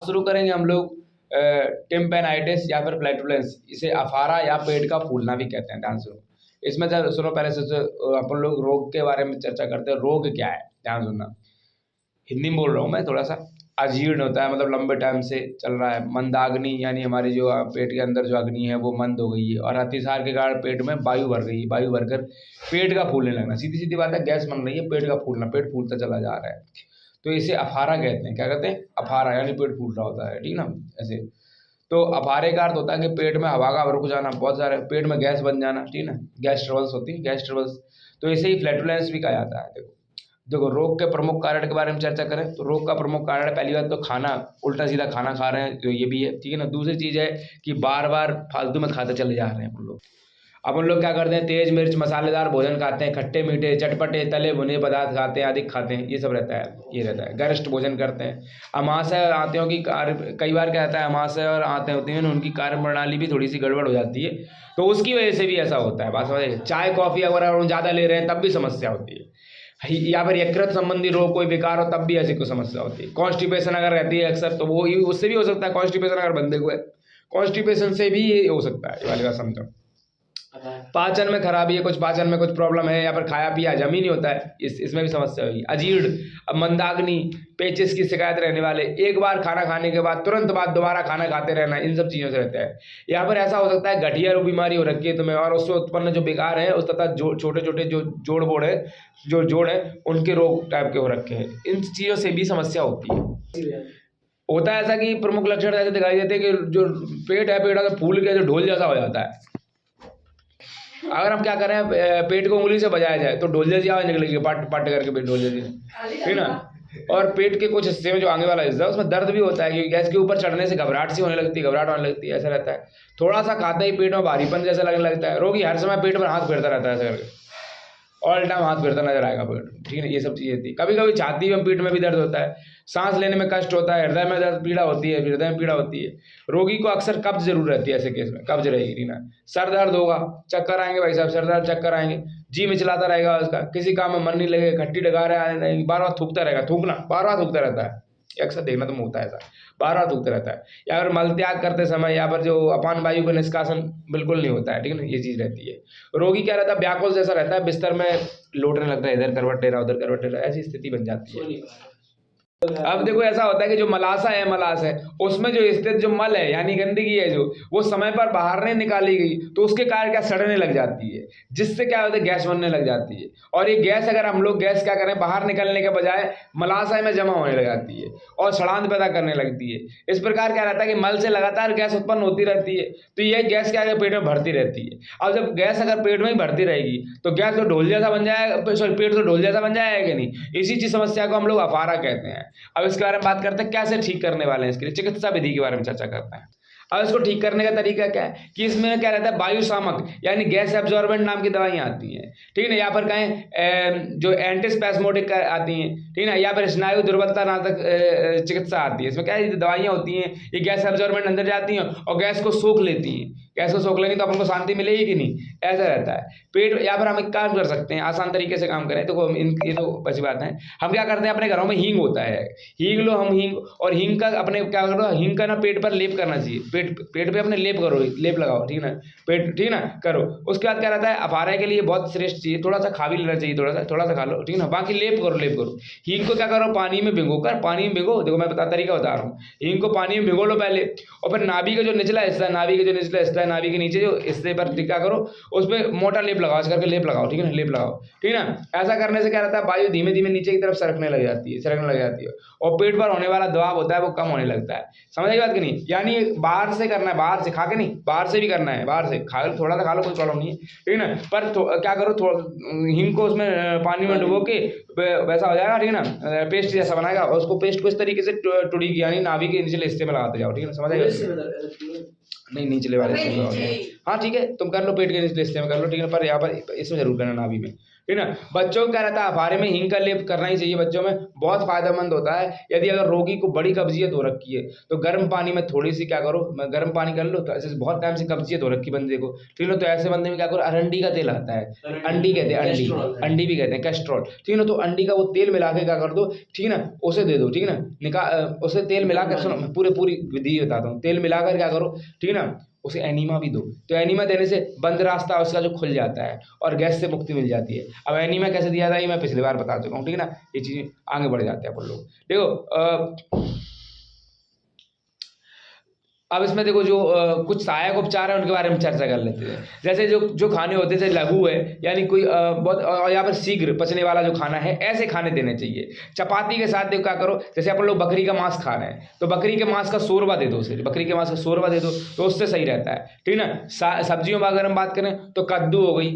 शुरू करेंगे हम लोग टिम्पेनाइटिस या फिर फ्लैटुलेंस, इसे अफारा या पेट का फूलना भी कहते हैं। ध्यान सुनो, इसमें सुनो पहले से अपन लोग रोग के बारे में चर्चा करते हैं। रोग क्या है, ध्यान सुनना, हिंदी में बोल रहा हूँ मैं थोड़ा सा। अजीर्ण होता है, मतलब लंबे टाइम से चल रहा है। मंदाग्नि यानी हमारी जो पेट के अंदर जो अग्नि है वो मंद हो गई है, और अतिसार के कारण पेट में वायु भर गई है, वायु भरकर पेट का फूलने लगना। सीधी सीधी बात है, गैस बन रही है, पेट का फूलना, पेट फूलता चला जा रहा है, तो इसे अफारा कहते हैं। क्या कहते हैं? अफारा, यानी पेट फूल रहा होता है, ठीक ना, ऐसे। तो अफारे का अर्थ होता है कि पेट में हवा का रुक जाना, बहुत सारे पेट में गैस बन जाना, ठीक ना, गैस ट्रबल्स होती है, गैस ट्रबल्स। तो इसे ही फ्लैटुलेंस भी कहा जाता है। देखो देखो रोग के प्रमुख कारण के बारे में चर्चा करें तो रोग का प्रमुख कारण, पहली बात तो खाना, उल्टा सीधा खाना खा रहे हैं, तो ये भी है, ठीक है ना। दूसरी चीज़ है कि बार बार फालतू में खाते चले जा रहे हैं अपन लोग क्या करते हैं, तेज मिर्च मसालेदार भोजन खाते हैं, खट्टे मीठे चटपटे तले भुने पदार्थ खाते हैं, अधिक खाते हैं, ये सब रहता है, ये रहता है। गरिष्ठ भोजन करते हैं। अमाशय और आंतों की कार्य, कई बार क्या रहता है, अमाशय और आंतें होती हैं, उनकी कार्य प्रणाली भी थोड़ी सी गड़बड़ हो जाती है, तो उसकी वजह से भी ऐसा होता है। बात समझे? चाय कॉफ़ी अगर हम ज़्यादा ले रहे हैं तब भी समस्या होती है, या फिर यकृत संबंधी रोग कोई विकार हो तब भी ऐसी कोई समस्या होती है। कॉन्स्टिपेशन अगर रहती है अक्सर, तो वो उससे भी हो सकता है। कॉन्स्टिपेशन अगर बंदे को है, कॉन्स्टिपेशन से भी ये हो सकता है, ये वाली बात समझो। पाचन में खराबी है, कुछ पाचन में कुछ प्रॉब्लम है, या फिर खाया पिया हजम ही नहीं होता है, इसमें भी समस्या होगी। अजीर्ण, मंदाग्नि, पेचिस की शिकायत रहने वाले, एक बार खाना खाने के बाद तुरंत बाद दोबारा खाना खाते रहना, इन सब चीज़ों से रहता है। यहाँ पर ऐसा हो सकता है गठिया बीमारी हो रखी है तुम्हें, और उससे उत्पन्न जो विकार है उस तथा छोटे छोटे जो जोड़ बोड़ है, जो जोड़ है, उनके रोग टाइप के हो रखे हैं, इन चीज़ों से भी समस्या होती है। होता है ऐसा कि प्रमुख लक्षण ऐसे दिखाई देते हैं कि जो पेट है, पेट फूल के जो ढोल जैसा हो जाता है। अगर हम क्या करें, पेट को उंगली से बजाया जाए तो ढोल जैसी आवाज निकलेगी, पट पट करके पेट ढोल जैसी, ठीक ना। और पेट के कुछ हिस्से में जो आगे वाला हिस्सा है उसमें दर्द भी होता है, क्योंकि गैस के ऊपर चढ़ने से घबराहट सी होने लगती है, घबराहट होने लगती है, ऐसा रहता है। थोड़ा सा खाते ही पेट में भारीपन जैसा लगने लगता है। रोगी हर समय पेट पर हाथ फेरता रहता है, ऐसा करके ऑल टाइम हाथ फेरता नजर आएगा पेट, ठीक है। ये सब चीज़ें थी। कभी कभी छाती में पीठ में भी दर्द होता है, सांस लेने में कष्ट होता है, हृदय में दर्द पीड़ा होती है, हृदय में पीड़ा होती है। रोगी को अक्सर कब्ज जरूर रहती है, ऐसे केस में कब्ज रहेगी ना। सर दर्द होगा, चक्कर आएंगे भाई साहब, सर दर्द चक्कर आएंगे, जी मिचलाता रहेगा उसका, किसी काम में मन नहीं लगेगा, खट्टी डगारे आने लगेंगी, बार बार थूकता रहेगा, थूकना बार बार थूकता रहता है, अक्सर देखना तो होता है ऐसा, बार बार थूकता रहता है। या फिर मल त्याग करते समय या फिर जो अपान वायु का निष्कासन बिल्कुल नहीं होता है, ठीक है ना, ये चीज़ रहती है। रोगी क्या रहता है, व्याकुल जैसा रहता है, बिस्तर में लोटने लगता है, इधर करवट टेरा उधर करवट टेरा, ऐसी स्थिति बन जाती है। अब देखो ऐसा होता है कि जो मलाशा है, मलाश है, उसमें जो स्थित जो मल है यानी गंदगी है, जो वो समय पर बाहर नहीं निकाली गई तो उसके कारण क्या सड़ने लग जाती है, जिससे क्या होता है, गैस बनने लग जाती है। और ये गैस अगर हम लोग गैस क्या करें, बाहर निकलने के बजाय मलाशय में जमा होने लग जाती है और सड़ांध पैदा करने लगती है। इस प्रकार क्या रहता है कि मल से लगातार गैस उत्पन्न होती रहती है, तो ये गैस क्या है, पेट में भरती रहती है। अब जब गैस अगर पेट में ही भरती रहेगी तो गैस तो ढोल जैसा बन जाएगा, सॉरी पेट तो ढोल जैसा बन जाएगा कि नहीं। इसी चीज समस्या को हम लोग अफारा कहते हैं। अब इसके बारे में बात करते हैं, कैसे ठीक करने वाले हैं, इसके लिए चिकित्सा विधि के बारे में चर्चा करते हैं। अब इसको ठीक करने का तरीका क्या है कि इसमें क्या रहता है, वायु शामक यानी गैस एब्जॉर्बेंट नाम की दवाइयाँ आती हैं, ठीक है ना, या फिर कहें जो एंटीस्पैस्मोडिक आती हैं, ठीक है ना, या फिर स्नायु दुर्बलता नाशक चिकित्सा आती है। इसमें क्या है, दवाइयाँ होती हैं, ये गैस एब्जॉर्बेंट अंदर जाती हैं और गैस को सोख लेती हैं। गैस को सोख लेंगे तो अपन को शांति मिलेगी कि नहीं, ऐसा रहता है पेट। या फिर हम एक काम कर सकते हैं, आसान तरीके से काम करें तो ये तो अच्छी बात है। हम क्या करते हैं, अपने घरों में हींग होता है, हींग लो, हम हींग, और हींग का अपने क्या करो, हींग का ना पेट पर लेप करना चाहिए, पेट पे अपने लेप करो, लेप लगाओ, ठीक है ना, पेट, ठीक है ना, करो। उसके बाद क्या रहता है, अफारा के लिए बहुत श्रेष्ठ चीज़, थोड़ा सा खा भी लेना चाहिए, थोड़ा सा खा लो, ठीक है ना, बाकी लेप करो, लेप करो। हींग को क्या करो, पानी में भिगो कर, पानी में भिगो, देखो मैं तरीका बता रहा हूँ। हींग को पानी में भिगो लो पहले, और फिर नाभि का जो निचला हिस्सा है, नाभि का जो निचला हिस्सा है, नाभि के नीचे जो हिस्से पर क्या करो, उस पर मोटा लेप लगाओ, ऐसे करके लेप लगाओ, ठीक है ना, लेप लगाओ, ठीक है ना। ऐसा करने से क्या रहता है, वायु धीमे धीमे नीचे की तरफ सरकने लग जाती है, और पेट पर होने वाला दबाव होता है वो कम होने लगता है। समझ आई बात कि नहीं। यानी बाहर से करना है, बाहर से खा के नहीं, बाहर से भी करना है, बाहर से खा, थोड़ा सा खा लो, कोई प्रॉब्लम नहीं है, ठीक है ना। पर क्या करो, हींग को उसमें पानी में डुबो के वैसा हो जाएगा, ठीक है ना, पेस्ट जैसा बनाएगा, और उसको पेस्ट को इस तरीके से टुड़ी की यानी नाभि के निचले हिस्से में लगाते जाओ, ठीक है ना, समझ आएगा। नहीं, निचले वाले हिस्से में, हाँ ठीक है, तुम कर लो, पेट के निचले हिस्से में कर लो, ठीक है, पर यहाँ पर इसमें जरूर करना, नाभि में, ठीक है ना। बच्चों को क्या रहता है, अफारे में हींग का लेप करना ही चाहिए, बच्चों में बहुत फायदेमंद होता है। यदि अगर रोगी को बड़ी कब्जियत हो रखी है तो गर्म पानी में थोड़ी सी क्या करो, मैं गर्म पानी कर लो, तो ऐसे बहुत टाइम से कब्जियत हो रखी बंदे को, ठीक है, तो ऐसे बंदे में क्या करो, अरंडी का तेल आता है, अंडी कहते हैं, अंडी, अंडी भी कहते हैं, कैस्ट्रॉल, ठीक है ना, तो अंडी का वो तेल मिला के क्या कर दो, ठीक है ना, उसे दे दो, ठीक है ना, उसे तेल मिलाकर, सुनो पूरी विधि बताता हूँ, तेल मिलाकर क्या करो, ठीक है ना, उसे एनीमा भी दो, तो एनीमा देने से बंद रास्ता उसका जो खुल जाता है और गैस से मुक्ति मिल जाती है। अब एनीमा कैसे दिया था ये मैं पिछली बार बता चुका हूँ, ठीक है ना, ये चीज़ें आगे बढ़ जाते हैं अपन लोग। देखो अब इसमें देखो जो कुछ सहायक उपचार है उनके बारे में चर्चा कर लेते हैं। जैसे जो जो खाने होते हैं, जैसे लघु है, यानी कोई बहुत, और यहाँ पर शीघ्र पचने वाला जो खाना है, ऐसे खाने देने चाहिए। चपाती के साथ देखो क्या करो, जैसे अपन लोग बकरी का मांस खा रहे हैं तो बकरी के मांस का शोरबा दे दो, उसे बकरी के मांस का शोरबा दे दो, तो उससे सही रहता है, ठीक है ना। सब्जियों में अगर हम बात करें तो कद्दू हो गई,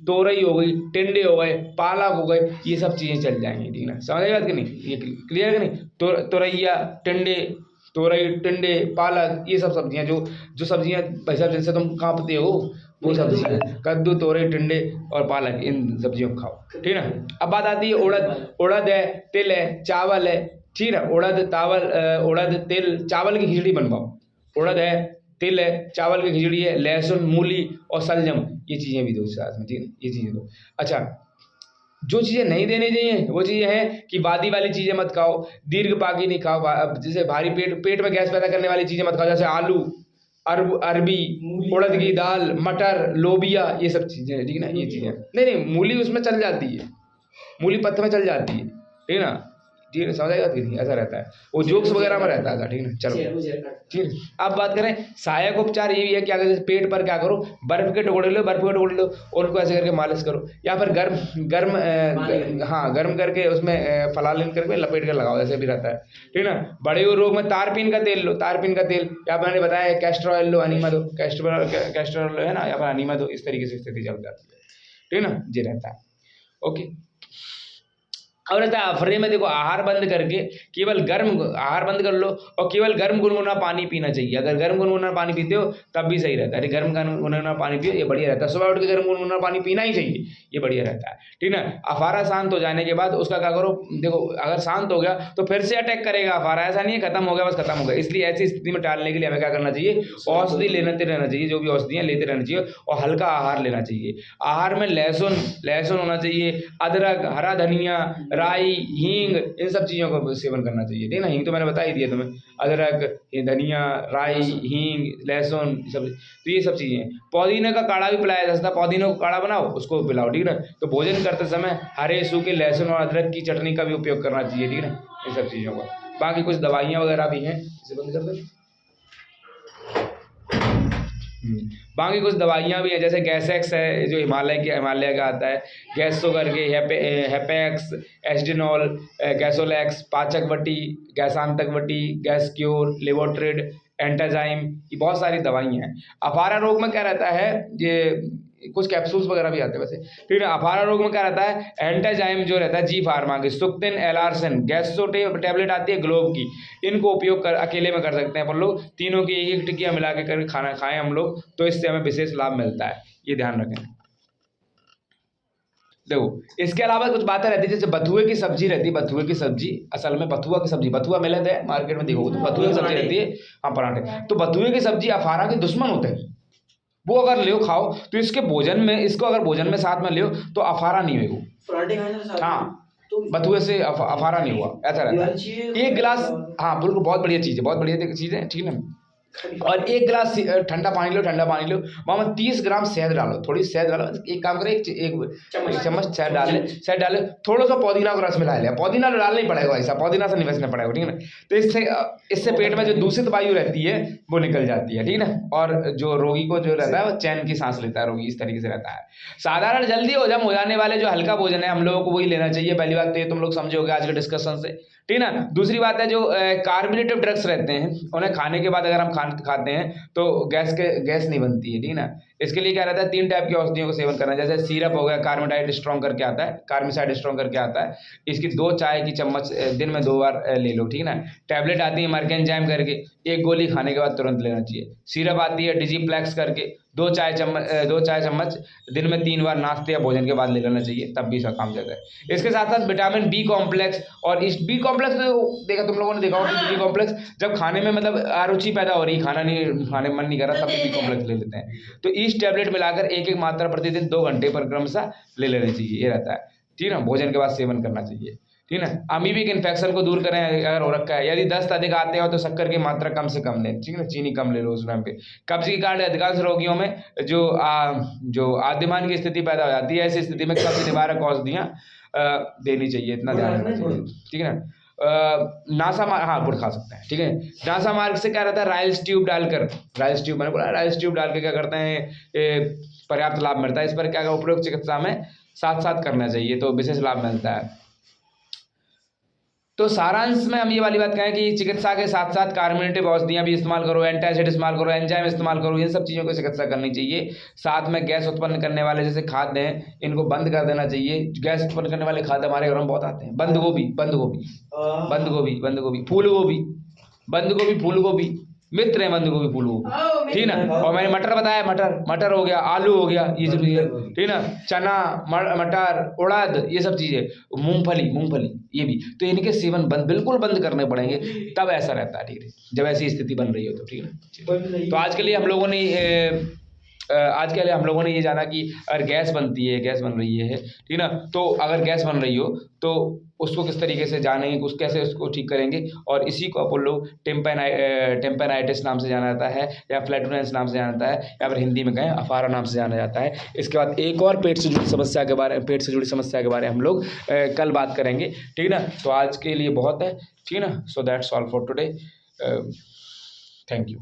तोरई हो गई, टिंडे हो गए, पालक हो गए, ये सब चीज़ें चल जाएंगी, ठीक है ना, समझ बात कि नहीं, ये क्लियर है कि नहीं। तोरैया, टिंडे, तोरई, टिंडे, पालक, ये सब सब्जियां जो जो सब्जियां भाई साहब जिनसे तुम कांपते हो, वो सब्जियां, कद्दू, तोरई, टिंडे और पालक, इन सब्जियों को खाओ, ठीक है ना। अब बात आती है उड़द, उड़द है, तिल है, चावल है, ठीक है, उड़द तिल चावल की खिचड़ी बनवाओ, उड़द है, तिल है, चावल की खिचड़ी है, लहसुन, मूली और सलजम, ये चीज़ें भी दो साथ में, ठीक है, ये चीज़ें दो। अच्छा, जो चीज़ें नहीं देनी चाहिए वो चीज़ें हैं कि वादी वाली चीज़ें मत खाओ, दीर्घपाकी नहीं खाओ, जैसे भारी पेट में गैस पैदा करने वाली चीज़ें मत खाओ, जैसे आलू, अरबी, उड़द की दाल, मटर, लोबिया, ये सब चीज़ें, ठीक है ना, ये चीज़ें नहीं नहीं, मूली उसमें चल जाती है, मूली पत्ते में चल जाती है, ठीक है ना, ठीक है, समझ आएगा कि नहीं, ऐसा रहता है, वो जोक्स वगैरह में रहता था, ठीक है ना। चलो ठीक है, अब बात करें सहायक उपचार, ये भी है कि अगर जैसे पेट पर क्या करो, बर्फ के टुकड़े लो, बर्फ के टुकड़े लो और उनको ऐसे करके मालिश करो, या फिर गर्म गर्म हाँ गर्म करके उसमें फलालिन करके लपेट कर लगाओ, ऐसे भी रहता है, ठीक है ना। बड़े हुए रोग में तारपीन का तेल लो, तारपीन का तेल, या मैंने बताया कैस्टर ऑयल लो, अनीमा दो, कैस्टर ऑयल है ना, या फिर अनीमा दो, इस तरीके से स्थिति चल जाती है, ठीक है ना, ये रहता है। ओके, और रहता है अफरे में, देखो आहार बंद करके केवल गर्म आहार बंद कर लो और केवल गर्म गुनगुना पानी पीना चाहिए। अगर गर्म गुनगुना पानी पीते हो तब भी सही रहता है, गर्म गुनगुना पानी पियो, ये बढ़िया रहता है। सुबह उठ के गर्म गुनगुना पानी पीना ही चाहिए, ये बढ़िया रहता है, ठीक है ना। अफारा शांत हो जाने के बाद उसका क्या करो, देखो अगर शांत हो गया तो फिर से अटैक करेगा अफारा, ऐसा नहीं है खत्म हो गया बस खत्म हो गया। इसलिए ऐसी स्थिति में टालने के लिए हमें क्या करना चाहिए, औषधि लेते रहना चाहिए, जो भी औषधियाँ लेते रहना चाहिए और हल्का आहार लेना चाहिए। आहार में लहसुन होना चाहिए, अदरक, हरा धनिया, राई, हींग, इन सब चीज़ों का सेवन करना चाहिए, ठीक है ना। हींग तो मैंने बता ही दिया तुम्हें, अदरक, धनिया, राई, हींग, लहसुन, सब, तो ये सब चीज़ें। पुदीने का काढ़ा भी पिलाया जा सकता है, पुदीने का काढ़ा बनाओ उसको पिलाओ, ठीक है ना। तो भोजन करते समय हरे सूखे लहसुन और अदरक की चटनी का भी उपयोग करना चाहिए, ठीक है ना, इन सब चीज़ों का। बाकी कुछ दवाइयाँ वगैरह भी हैं, इसे बंद कर दो। बाकी कुछ दवाइयाँ भी हैं, जैसे गैसेक्स है जो हिमालय का आता है, गैसो करके, हेपेक्स, एस्डिनॉल, गैसोलैक्स, पाचक वटी, गैसांतक वटी, गैस क्योर, लेवोट्रिड, एंटाजाइम, ये बहुत सारी दवाइयाँ हैं। अफारा रोग में क्या रहता है, ये कुछ कैप्सूल्स वगैरह भी आते हैं वैसे, ठीक है। अफारा रोग में क्या रहता है, एंटाजाइम जो रहता है जी फार्मा की, सुक्तिन, एलारसन, गैसो टैबलेट आती है ग्लोब की, इनको उपयोग कर अकेले में कर सकते हैं अपन लोग, तीनों की एक टिकिया मिला के कर खाना खाएं हम लोग, तो इससे हमें विशेष लाभ मिलता है, ये ध्यान रखें। देखो इसके अलावा कुछ बातें रहती है, जैसे बथुए की सब्जी रहती है, बथुए की सब्जी, असल में बथुआ की सब्जी, बथुआ मिलत है मार्केट में, देखो तो बथुए की सब्जी रहती है, हाँ पराठे, तो बथुए की सब्जी अफारा के दुश्मन होते हैं, वो अगर ले खाओ तो इसके भोजन में, इसको अगर भोजन में साथ में ले तो अफारा नहीं होगा, हाँ बथुए से अफारा नहीं हुआ, ऐसा रहता है। एक गिलास, हाँ बिल्कुल बहुत बढ़िया चीज़ है, बहुत बढ़िया चीज़ है, ठीक है ना। और एक गिलास ठंडा पानी लो, वहाँ में 30 ग्राम शहद डालो, थोड़ी शहद डालो, एक काम करें, एक चम्मच शहद डाले, थोड़ा सा पुदीना का रस मिला लिया, पुदीना डालना ही पड़ेगा ऐसा, पुदीना से नहीं बचना पड़ेगा, ठीक है ना। तो इससे पेट में जो दूषित वायु रहती है वो निकल जाती है, ठीक है ना, और जो रोगी को जो रहता है वो चैन की सांस लेता है रोगी, इस तरीके से रहता है। साधारण जल्दी हजम हो जाने वाले जो हल्का भोजन है हम लोगों को वही लेना चाहिए, पहली बात तो ये तुम लोग समझोगे आज के डिस्कशन से, ठीक है ना। दूसरी बात है जो कार्बोनेटिव ड्रग्स रहते हैं, उन्हें खाने के बाद अगर हम खाते हैं तो गैस नहीं बनती है, ठीक है ना। इसके लिए क्या रहता है, 3 टाइप की औषधियों का सेवन करना, जैसे सिरप हो गया, कार्मेडाइड स्ट्रॉन्ग करके आता है, कार्मिसाइड स्ट्रॉन्ग करके आता है, इसकी 2 चाय की चम्मच दिन में 2 बार ले लो, ठीक है ना। टैबलेट आती है मर्केंजाइम करके, 1 गोली खाने के बाद तुरंत लेना चाहिए। सिरप आती है डिजीप्लेक्स करके, 2 चाय चम्मच दिन में 3 बार नाश्ते या भोजन के बाद ले लेना चाहिए, तब भी इसका काम जाता है। इसके साथ साथ विटामिन बी कॉम्प्लेक्स, और इस बी कॉम्प्लेक्स तो देखा, तुम लोगों ने देखा होगा बी कॉम्प्लेक्स जब खाने में मतलब अरुचि पैदा हो रही, खाने में मन नहीं कर रहा, तब बी कॉम्प्लेक्स ले लेते हैं। तो इस टैबलेट मिलाकर 1-1 मात्रा प्रतिदिन 2 घंटे पर क्रमशः ले लेना चाहिए, ये रहता है, ठीक है ना। भोजन के बाद सेवन करना चाहिए, ठीक है ना। अमीबिक इन्फेक्शन को दूर करें अगर हो रखा है, यदि दस्त अधिक आते हो तो शक्कर की मात्रा कम से कम लें, ठीक है ना, चीनी कम ले लो उस टाइम पे। कब्ज के कारण अधिकांश रोगियों में जो आद्यमान की स्थिति पैदा हो जाती है, ऐसी स्थिति में कब्ज निवारक औषधियाँ देनी चाहिए, इतना ध्यान रखना चाहिए, ठीक है ना। नासा मार्ग, हाँ गुड़ खा सकते हैं, ठीक है। नासा मार्ग से क्या रहता है, राइल्स ट्यूब डालकर, राइल्स ट्यूब मैंने बोला, राइल्स ट्यूब डाल के क्या करते हैं, पर्याप्त लाभ मिलता है। इस पर क्या उपरोक्त चिकित्सा में साथ साथ करना चाहिए, तो विशेष लाभ मिलता है। तो सारांश में हम ये वाली बात कहें कि चिकित्सा के साथ साथ कार्बोनेटिव औषधियाँ भी इस्तेमाल करो, एंटासिड इस्तेमाल करो, एंजाइम इस्तेमाल करो, इन सब चीज़ों की चिकित्सा करनी चाहिए। साथ में गैस उत्पन्न करने वाले जैसे खाद्य हैं, इनको बंद कर देना चाहिए। गैस उत्पन्न करने वाले खाद्य हमारे घरों में बहुत आते हैं, बंद गोभी, फूल गोभी, मित्र है बंद गोभी, फूल गोभी, ठीक ना। और मैंने मटर बताया, मटर हो गया, आलू हो गया, ये सब चीज़ें, ठीक ना, चना, मटर, उड़द, ये सब चीज़ें, मूंगफली ये भी, तो इनके सेवन बिल्कुल बंद करने पड़ेंगे, तब ऐसा रहता है, ठीक है, जब ऐसी स्थिति बन रही हो तो, ठीक है। तो आज के लिए हम लोगों ने ये जाना कि अगर गैस बन रही है, ठीक ना, तो अगर गैस बन रही हो तो उसको किस तरीके से जानेंगे, कैसे उसको ठीक करेंगे, और इसी को अपन लोग टेम्पेनाइटिस नाम से जाना जाता है, या फ्लैटुलेंस नाम से जाना जाता है, या फिर हिंदी में कहें अफारा नाम से जाना जाता है। इसके बाद एक और पेट से जुड़ी समस्या के बारे में हम लोग कल बात करेंगे, ठीक है ना। तो आज के लिए बहुत है, ठीक है ना। So that's all for today, thank you.